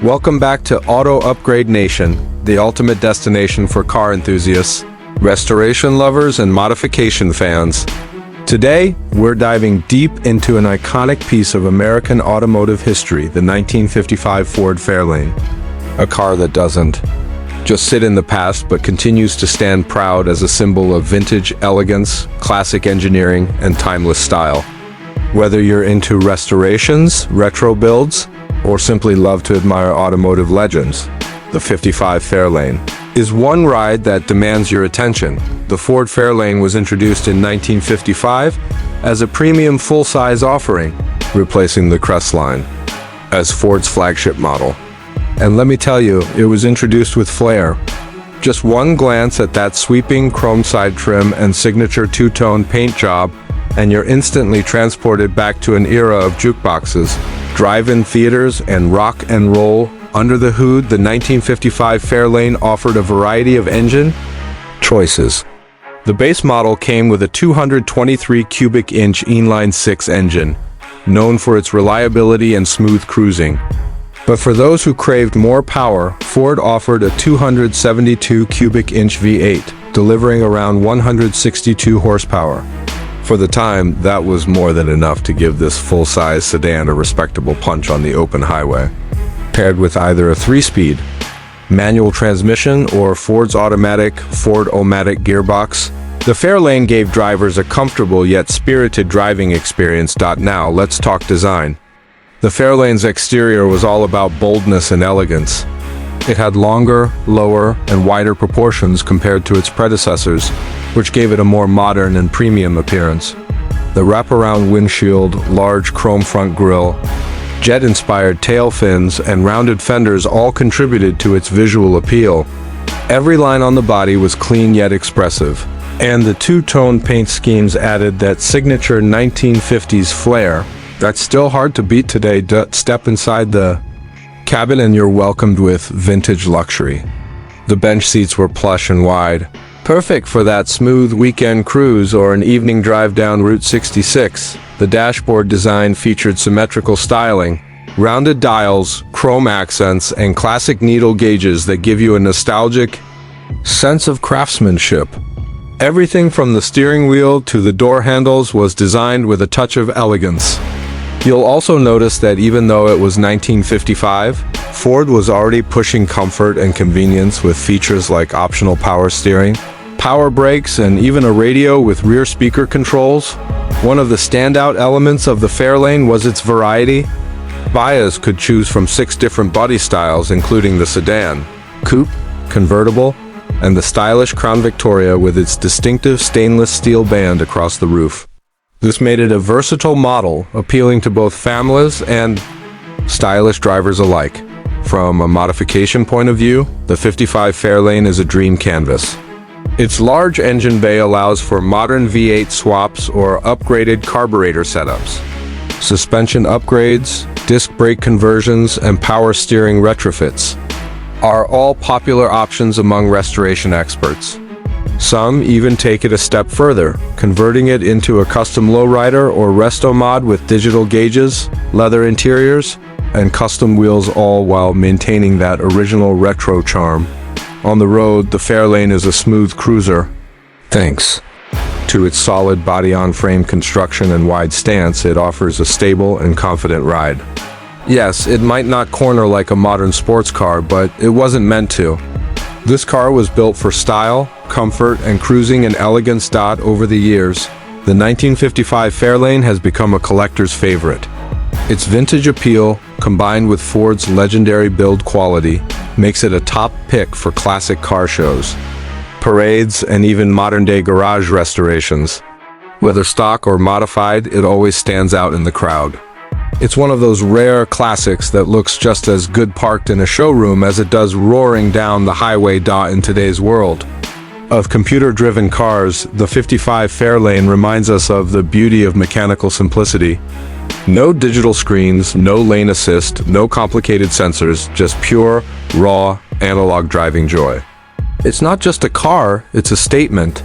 Welcome back to Auto Upgrade Nation, the ultimate destination for car enthusiasts, restoration lovers, and modification fans. Today, we're diving deep into an iconic piece of American automotive history, the 1955 Ford Fairlane. A car that doesn't just sit in the past, but continues to stand proud as a symbol of vintage elegance, classic engineering, and timeless style. Whether you're into restorations, retro builds, or simply love to admire automotive legends, the 55 Fairlane is one ride that demands your attention. The Ford Fairlane was introduced in 1955 as a premium full-size offering, replacing the Crestline as Ford's flagship model. And let me tell you, it was introduced with flair. Just one glance at that sweeping chrome side trim and signature two-tone paint job, and you're instantly transported back to an era of jukeboxes, drive-in theaters, and rock and roll. Under the hood, the 1955 Fairlane offered a variety of engine choices. The base model came with a 223 cubic inch inline-six engine, known for its reliability and smooth cruising. But for those who craved more power, Ford offered a 272 cubic inch V8, delivering around 162 horsepower. For the time, that was more than enough to give this full-size sedan a respectable punch on the open highway. Paired with either a 3-speed manual transmission or Ford's automatic Ford-O-Matic gearbox, the Fairlane gave drivers a comfortable yet spirited driving experience. Now, let's talk design. The Fairlane's exterior was all about boldness and elegance. It had longer, lower, and wider proportions compared to its predecessors, which gave it a more modern and premium appearance. The wraparound windshield, large chrome front grille, jet-inspired tail fins, and rounded fenders all contributed to its visual appeal. Every line on the body was clean yet expressive, and the two-tone paint schemes added that signature 1950s flair that's still hard to beat today. Step inside the cabin and you're welcomed with vintage luxury. The bench seats were plush and wide, perfect for that smooth weekend cruise or an evening drive down Route 66. The dashboard design featured symmetrical styling, rounded dials, chrome accents, and classic needle gauges that give you a nostalgic sense of craftsmanship. Everything from the steering wheel to the door handles was designed with a touch of elegance. You'll also notice that even though it was 1955, Ford was already pushing comfort and convenience with features like optional power steering, power brakes, and even a radio with rear speaker controls. One of the standout elements of the Fairlane was its variety. Buyers could choose from 6 different body styles, including the sedan, coupe, convertible, and the stylish Crown Victoria with its distinctive stainless steel band across the roof. This made it a versatile model, appealing to both families and stylish drivers alike. From a modification point of view, the 55 Fairlane is a dream canvas. Its large engine bay allows for modern V8 swaps or upgraded carburetor setups. Suspension upgrades, disc brake conversions, and power steering retrofits are all popular options among restoration experts. Some even take it a step further, converting it into a custom lowrider or resto mod with digital gauges, leather interiors, and custom wheels, all while maintaining that original retro charm. On the road, the Fairlane is a smooth cruiser. Thanks to its solid body-on-frame construction and wide stance, it offers a stable and confident ride. Yes, it might not corner like a modern sports car, but it wasn't meant to. This car was built for style, comfort, and cruising and elegance. Over the years, the 1955 Fairlane has become a collector's favorite. Its vintage appeal, combined with Ford's legendary build quality, makes it a top pick for classic car shows, parades, and even modern-day garage restorations. Whether stock or modified, it always stands out in the crowd. It's one of those rare classics that looks just as good parked in a showroom as it does roaring down the highway. In today's world of computer-driven cars, the 55 Fairlane reminds us of the beauty of mechanical simplicity. No digital screens, no lane assist, no complicated sensors, just pure, raw, analog driving joy. It's not just a car, it's a statement.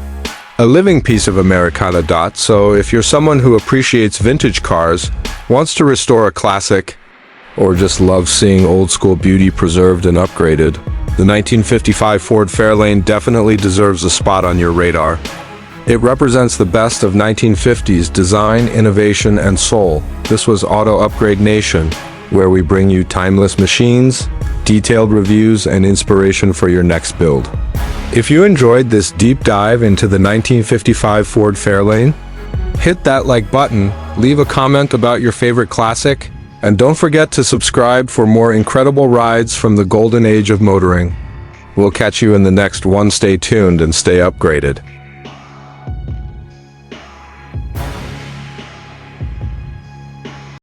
A living piece of Americana. So if you're someone who appreciates vintage cars, wants to restore a classic, or just love seeing old school beauty preserved and upgraded, the 1955 Ford Fairlane definitely deserves a spot on your radar. It represents the best of 1950s design, innovation, and soul. This was Auto Upgrade Nation, where we bring you timeless machines, detailed reviews, and inspiration for your next build. If you enjoyed this deep dive into the 1955 Ford Fairlane, hit that like button, leave a comment about your favorite classic, and don't forget to subscribe for more incredible rides from the golden age of motoring. We'll catch you in the next one. Stay tuned and stay upgraded.